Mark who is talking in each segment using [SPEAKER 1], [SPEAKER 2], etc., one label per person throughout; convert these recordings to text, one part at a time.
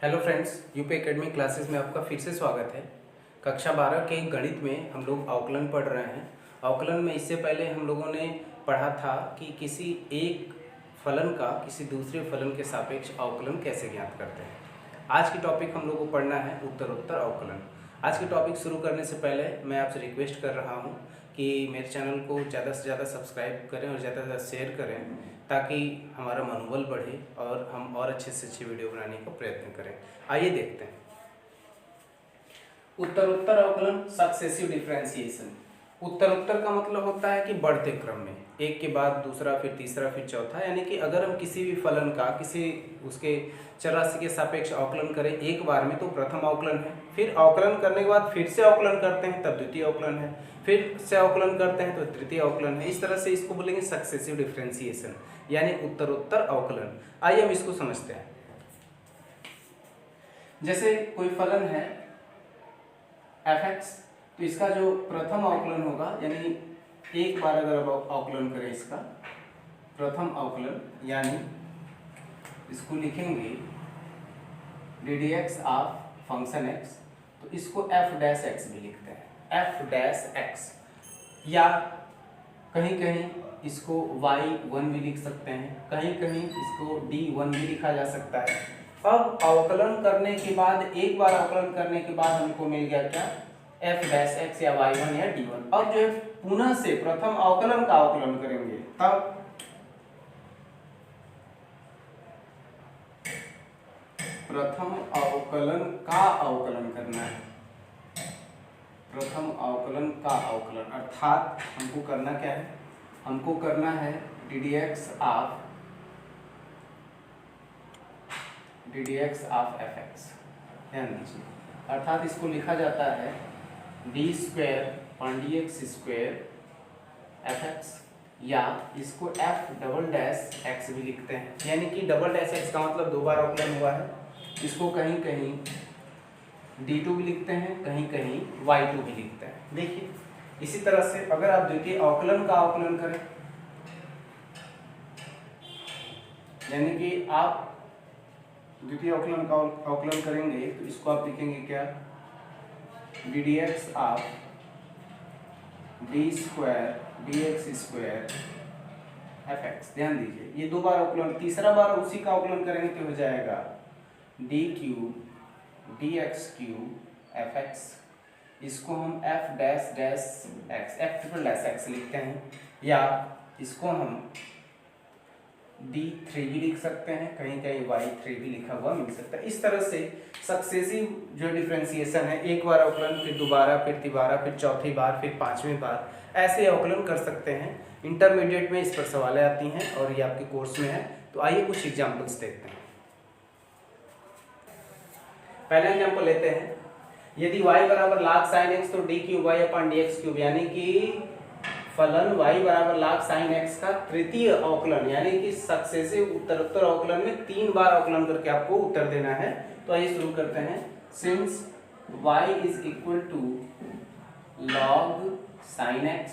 [SPEAKER 1] Hello friends, UP academy classes में आपका फिर से स्वागत है। कक्षा 12 के गणित में हम लोग अवकलन पढ़ रहे हैं। अवकलन में इससे पहले हम लोगों ने पढ़ा था कि किसी एक फलन का किसी दूसरे फलन के सापेक्ष अवकलन कैसे ज्ञात करते हैं। आज की टॉपिक हम लोग को पढ़ना है उत्तरोत्तर अवकलन। आज की टॉपिक शुरू करने से पहले मैं आपसे रिक्वेस्ट कर रहा हूँ कि मेरे चैनल को ज़्यादा से ज़्यादा सब्सक्राइब करें और ज़्यादा से ज़्यादा शेयर करें, ताकि हमारा मनोबल बढ़े और हम और अच्छे से अच्छी वीडियो बनाने का प्रयत्न करें। आइए देखते हैं उत्तरोत्तर अवकलन, सक्सेसिव डिफरेंशिएशन। उत्तरोत्तर का मतलब होता है कि बढ़ते क्रम में, एक के बाद दूसरा, फिर तीसरा, फिर चौथा। यानी कि अगर हम किसी भी फलन का किसी उसके चरराशि के सापेक्ष अवकलन करें एक बार में तो प्रथम अवकलन है, फिर अवकलन करने के बाद फिर से अवकलन करते हैं तब द्वितीय अवकलन है, फिर से अवकलन करते हैं तो तृतीय अवकलन है। इस तरह से इसको बोलेंगे सक्सेसिव डिफरेंशिएशन, यानी उत्तरोत्तर अवकलन। आइए हम इसको समझते हैं। जैसे कोई फलन है f(x), तो इसका जो प्रथम अवकलन होगा, यानी एक बार अगर अब अवकलन करें इसका प्रथम अवकलन, यानी इसको लिखेंगे D D x of function x, तो इसको f'(x) भी लिखते हैं, f'(x), या कहीं कहीं इसको y1 भी लिख सकते हैं, कहीं कहीं इसको d1 भी लिखा जा सकता है। अब अवकलन करने के बाद, एक बार अवकलन करने के बाद हमको मिल गया क्या, f'(x) या y1 या d1। अब जो है पुनः से प्रथम अवकलन का अवकलन करेंगे, तब प्रथम अवकलन का अवकलन करना है, प्रथम अवकलन का अवकलन, अर्थात हमको करना क्या है, हमको करना है D D x of f(x). ध्यान दीजिए, अर्थात इसको लिखा जाता है d² f(x), या इसको f'(x) भी लिखते हैं, यानी कि (x) का मतलब दो बार अवकलन हुआ है। इसको कहीं कहीं d2 भी लिखते हैं, कहीं कहीं y2 भी लिखते हैं। देखिए, इसी तरह से अगर आप द्वितीय अवकलन का अवकलन करें, यानी कि आप द्वितीय अवकलन का अवकलन करेंगे, तो इसको आप लिखेंगे क्या, D D x of d² f(x). ध्यान दीजिए, ये दो बार अवकलन, तीसरा बार उसी का अवकलन करेंगे तो हो जाएगा d³ dx³ f(x). इसको हम f'(x) लिखते हैं, या इसको हम d3 भी लिख सकते हैं, कहीं कहीं y3 भी लिखा हुआ मिल सकता है। इस तरह से सक्सेसिव जो डिफरेंशिएशन है, एक बार अवकलन, फिर दोबारा, फिर तिबारा, फिर चौथी बार, फिर पांचवी बार, ऐसे अवकलन कर सकते हैं। इंटरमीडिएट में इस पर सवालें आती हैं और ये आपके कोर्स में है। तो आइए कुछ एग्जाम्पल्स देखते हैं। पहला एग्जाम्पल लेते हैं, यदि y बराबर log sin x तो d³y/dx³, यानी कि फलन y बराबर log sin x का तृतीय अवकलन, यानी कि सक्सेसिव उत्तरोत्तर अवकलन में 3 बार अवकलन करके आपको उत्तर देना है। तो आइए शुरू करते हैं। Since y is equal to log sin x,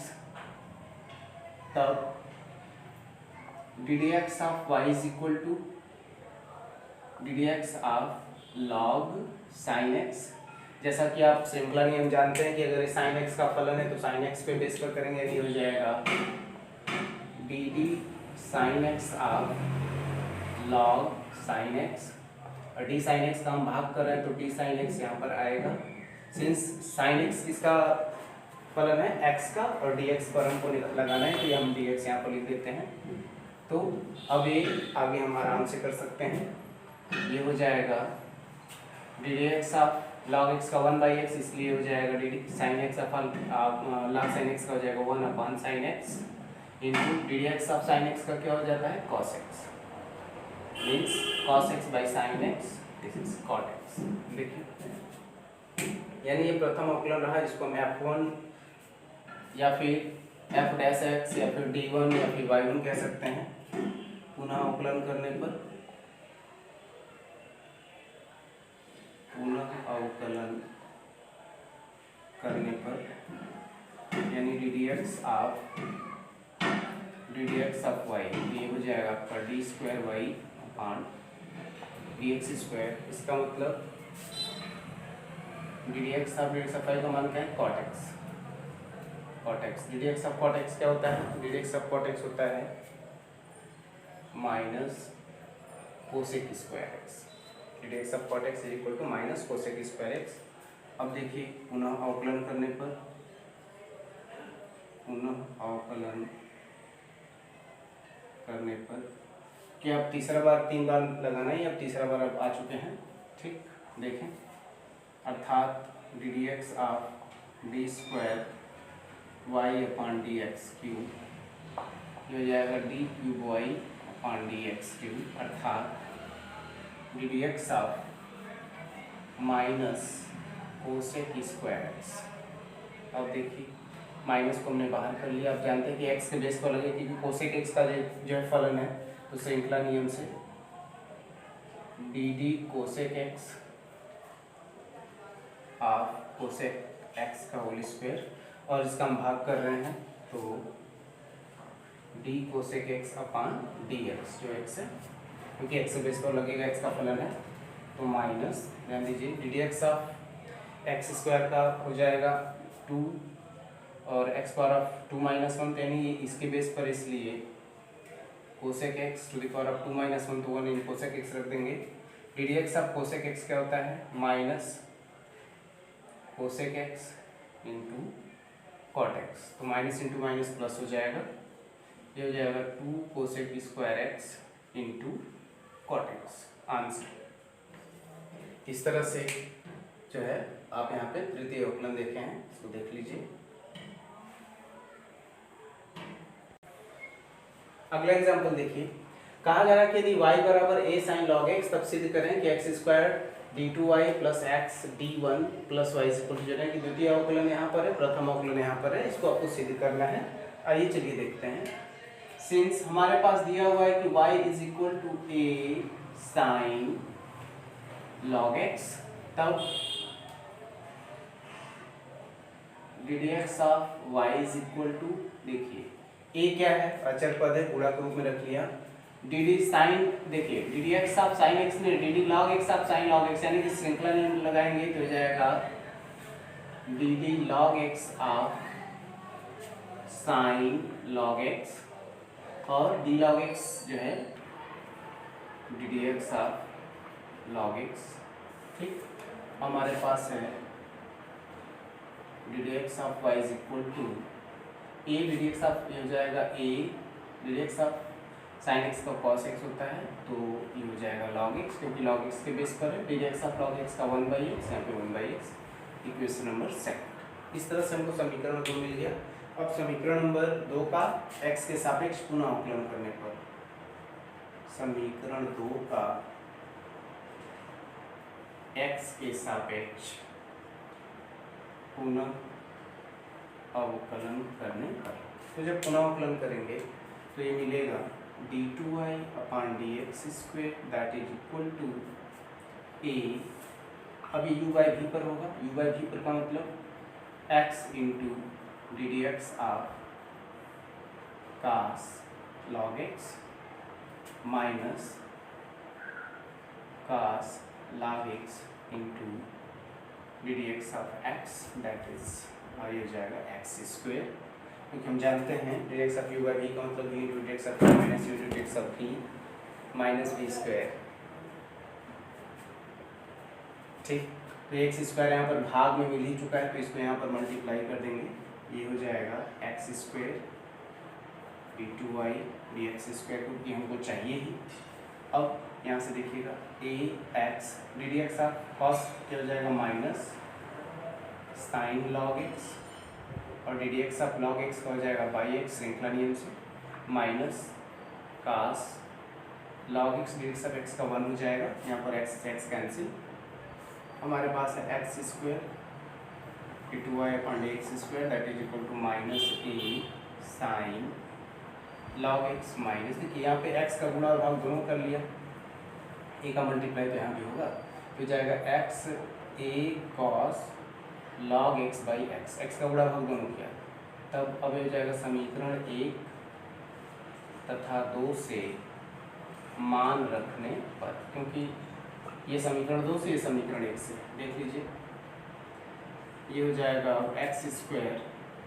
[SPEAKER 1] तब ddx of y is equal to ddx of log sin x। जैसा कि आप श्रृंखला नियम जानते हैं कि अगर sin x का फलन है तो sin x पे बेस पर करेंगे, ये हो जाएगा dd sin x of log sin x, और d sin x का हम भाग कर रहे हैं तो d sin x यहाँ पर आएगा। सिंस sin x इसका फलन है x का और dx पर हमको लगाना है, तो ये हम dx यहाँ पर लिख देते हैं। तो अब ये आगे हम आराम से कर सकते हैं। ये हो जाएगा ddx ऑफ log x का 1/x, इसलिए हो जाएगा dd sin x of log sin x का हो जाएगा 1/sin x into ddx of sin x का क्या हो जाता है, cos x, means cos x by sin x, this is cot x। देखिए, यानी ये प्रथम अवकलन रहा, जिसको हम f1 या फिर f'(x) या फिर d1 या फिर y1 कह सकते हैं। पुनः अवकलन करने पर, यानी ddx ऑफ y, ये हो जाएगा आपका d² y/, dx², इसका मतलब ddx ऑफ का मान क्या है, cot x। ddx of cot x क्या होता है, ddx ऑफ cot x होता है minus cosec square x. ddx of cot x is equal to minus cosec square x. अब देखिए पुनः अवकलन करने पर, कि आप तीसरा बार 3 बार लगाना है, अब तीसरा बार आप आ चुके हैं, ठीक। देखें, अर्थात ddx ऑफ d² y/dx³ ये हो जाएगा d³ y/dx³, अर्थात ddx of minus cosec square x. अब देखिए माइनस को हमने बाहर कर लिया। आप जानते हैं कि x के बेस पर लगे, क्योंकि कोसेक एक्स का जो है फलन है, तो श्रृंखला नियम से dd cosec x of cosec x का होल स्क्वायर, और इसका हम भाग कर रहे हैं तो d कोसेक एक्स अपान dx, जो x है, क्योंकि x के बेस पर लगेगा, x का फलन है, तो माइनस, ध्यान दीजिए ddx ऑफ x² का हो जाएगा 2 और x पावर ऑफ 2 - 1, यानी इसके बेस पर, इसलिए cosec x to the power of 2 - 1 तो 1 इन कोसेक x रख देंगे। ddx ऑफ कोसेक x क्या होता है, minus cosec x into cot x, तो माइनस इंटू माइनस प्लस हो जाएगा, ये हो जाएगा 2 cosec square x into cot x answer. इस तरह से जो है आप यहाँ पे तृतीय अवकलन देखे हैं, इसको देख लीजिए। अगला एग्जाम्पल देखिए, कहा जा रहा है कि यदि y बराबर a sin log x, तब सिद्ध करें कि x² d2y plus x d1 plus y equal to 0 है। कि द्वितीय अवकलन यहाँ पर है, प्रथम अवकलन यहाँ पर है, इसको आपको सिद्ध करना है। आइए चलिए देखते हैं। सिंस हमारे पास दिया हुआ है कि y is equal to a sin log x, तब ddx of y is equal to, देखिए a क्या है, अचर पद है, गुणा के रूप में रख लिया। dd sin, देखिए ddx ऑफ sin x ने dd log x of sin log x, यानी कि श्रृंखला नियम लगाएंगे तो हो जाएगा dd log x of sin log x, और d log x जो है ddx ऑफ log x, ठीक। हमारे पास है ddx of y is equal to a, ddx of ये हो जाएगा a, ddx of sin x का cos x होता है, तो ये हो जाएगा log x, क्योंकि log x के बेस पर है। ddx ऑफ log x का 1/x, यहाँ पे 1/x, इक्वेशन नंबर 2। इस तरह से हमको समीकरण 2 मिल गया। अब समीकरण नंबर 2 का x के सापेक्ष पुनः अवकलन करने पर, समीकरण 2 का x के सापेक्ष पुनः अवकलन करने पर, तो जब पुनः अवकलन करेंगे तो ये मिलेगा d2y upon dx² that is equal to a, अभी u बाई v पर होगा, u बाई v पर का मतलब x into ddx of cos log x minus cos log x into ddx of x that is, और ये हो जाएगा x², क्योंकि हम जानते हैं ddx of u by v का मतलब v into ddx of u minus u into ddx of v minus v², ठीक। तो x² यहाँ पर भाग में मिल ही चुका है, तो इसको यहाँ पर मल्टीप्लाई कर देंगे, ये हो जाएगा x² d2y dx², क्योंकि हमको चाहिए ही। अब यहाँ से देखिएगा ax ddx ऑफ cos क्या हो जाएगा, माइनस sin log x, और ddx ऑफ log x का हो जाएगा बाई x श्रृंखला नियम से, minus cos log x ddx of x का 1 हो जाएगा, यहाँ पर x कैंसिल, हमारे पास है x² d2y upon dx² that is equal to minus a sin log x minus, देखिए यहाँ पे x का गुणा और भाग दोनों कर लिया, a का मल्टीप्लाई तो यहाँ भी होगा, तो जाएगा x a cos log x by x का गुणा भाग दोनों किया, तब अब हो जाएगा समीकरण 1 तथा 2 से मान रखने पर, क्योंकि ये समीकरण 2 से, ये समीकरण 1 से देख लीजिए। ये हो जाएगा x square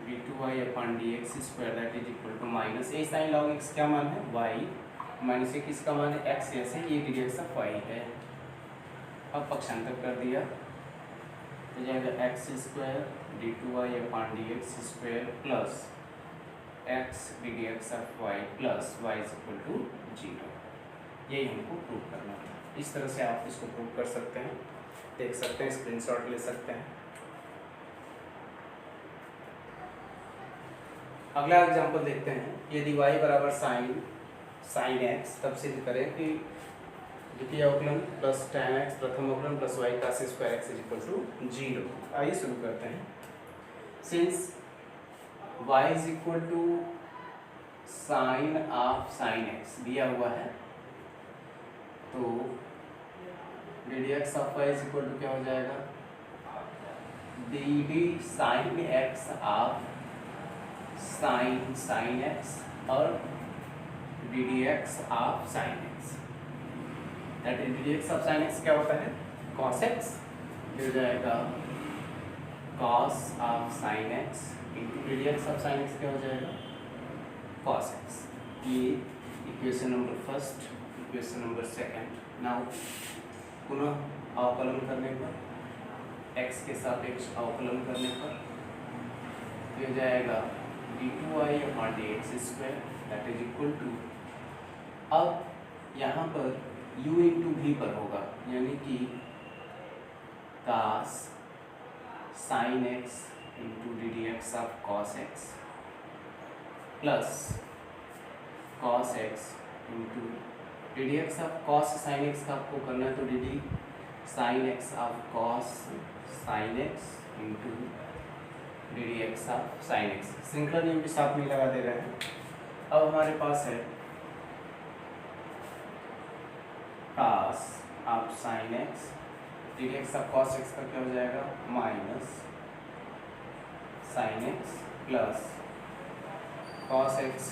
[SPEAKER 1] d2y upon dx square that is equal to minus a sine log x क्या मान है y माइनस ए किसका मान है x, ऐसे ये dx ऑफ y है। अब पक्षांतर कर दिया हो जाएगा x square d2y upon dx square plus x dx of y plus y is equal to 0। यही हमको प्रूव करना है। इस तरह से आप इसको प्रूव कर सकते हैं, देख सकते हैं, स्क्रीनशॉट ले सकते हैं। अगला एग्जांपल देखते हैं। यदि y बराबर साइन x, तब सिद्ध करें कि द्वितीय अवकलन प्लस tan x प्रथम अवकलन प्लस y का square x is equal to 0। आइए शुरू करते हैं। Since y is equal to sine of sine x दिया हुआ है, तो dx of y is equal to क्या हो जाएगा, dd sine x of sine x और ddx of sine x। That is ddx of sine x क्या होता है, cos x। हो जाएगा cos of sine x into ddx of sine x क्या हो जाएगा, cos x। ये equation number first, equation number second. Now पुनः अवकलन करने पर, x के सापेक्ष अवकलन करने पर हो जाएगा d2y upon dx square that is equal to, अब यहाँ पर u इंटू v पर होगा, यानी कि cos sine x into ddx of cos x plus cos x into ddx of cos sine x का आपको करना है, तो dd sine x of cos sine x into ddx of sine x। श्रृंखला नियम भी साथ में लगा दे रहे हैं। अब हमारे पास है cos of sine x, ddx of cos x का क्या हो जाएगा, minus sine x plus cos x,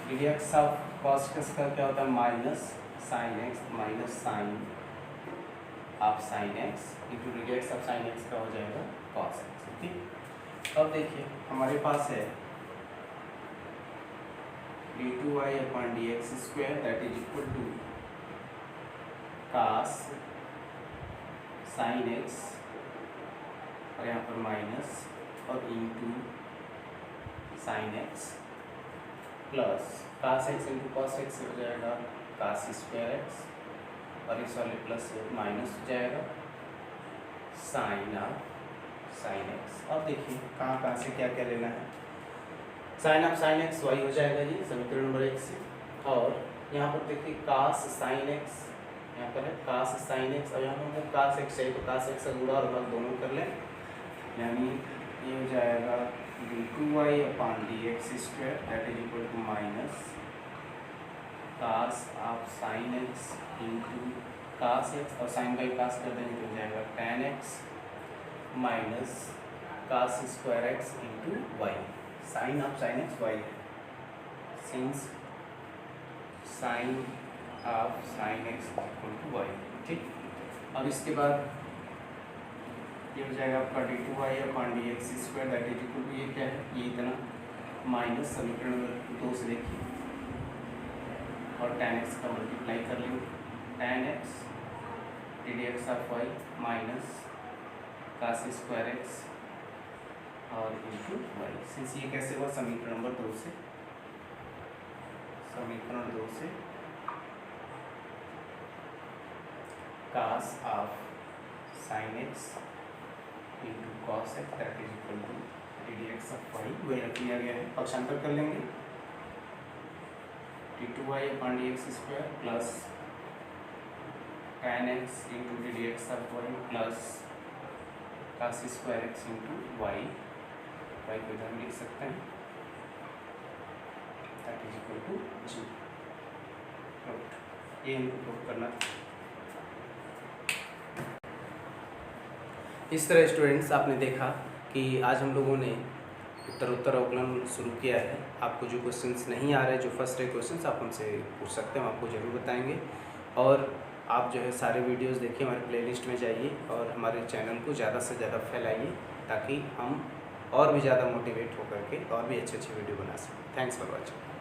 [SPEAKER 1] ddx of cos x का क्या होता है, minus sine x minus sine of sine x into ddx of sine x का हो जाएगा cos x। ठीक, अब देखिए हमारे पास है d2y upon dx square that is equal to cos sine x और यहाँ पर माइनस और into sine x plus cos x into cos x हो जाएगा cos स्क्वायर x और इस वाले प्लस माइनस हो जाएगा साइन ऑफ साइन x। अब देखिए कहाँ कहाँ से क्या क्या लेना है। Sine of sine x y हो जाएगा जी समीकरण नंबर 1 से, और यहाँ पर देखिए cos साइन x, यहाँ पर है cos साइन x और यहाँ पर हमको cos x चाहिए, तो cos x का गुणा और भाग दोनों कर लें, यानी ये हो जाएगा d2y upon dx square that is equal to minus cos of sine x into cos x और साइन बाई cos कर देंगे तो हो जाएगा tan x minus cos square x into y. Sine of sine x y है, since sine of sine x equal to y. ठीक, अब इसके बाद ये हो जाएगा आपका d2y upon dx square that is equal to, ये क्या है, ये इतना माइनस समीकरण नंबर 2 से देखिए और tan x का मल्टीप्लाई कर लेंगे, tan x ddx of y minus cos square x और इंटू वाई। सिंस ये कैसे हुआ, समीकरण नंबर 2 से, समीकरण 2 से cos of sine x into cos x that is equal to ddx of y, वही रख लिया गया है। पक्षांतर कर लेंगे, d2y upon dx square plus tan x into ddx of y plus cos square x into y, y को इधर लिख सकते हैं दैट इज इक्वल टू 0। ये इनको प्रूव करना। इस तरह स्टूडेंट्स आपने देखा कि आज हम लोगों ने उत्तरोत्तर अवकलन शुरू किया है। आपको जो क्वेश्चंस नहीं आ रहे, जो फर्स्ट रे क्वेश्चंस आप हमसे पूछ सकते हैं, हम आपको ज़रूर बताएंगे। और आप जो है सारे वीडियोस देखिए, हमारे प्लेलिस्ट में जाइए और हमारे चैनल को ज़्यादा से ज़्यादा फैलाइए, ताकि हम और भी ज़्यादा मोटिवेट होकर के और भी अच्छे अच्छे वीडियो बना सकें। Thanks for watching.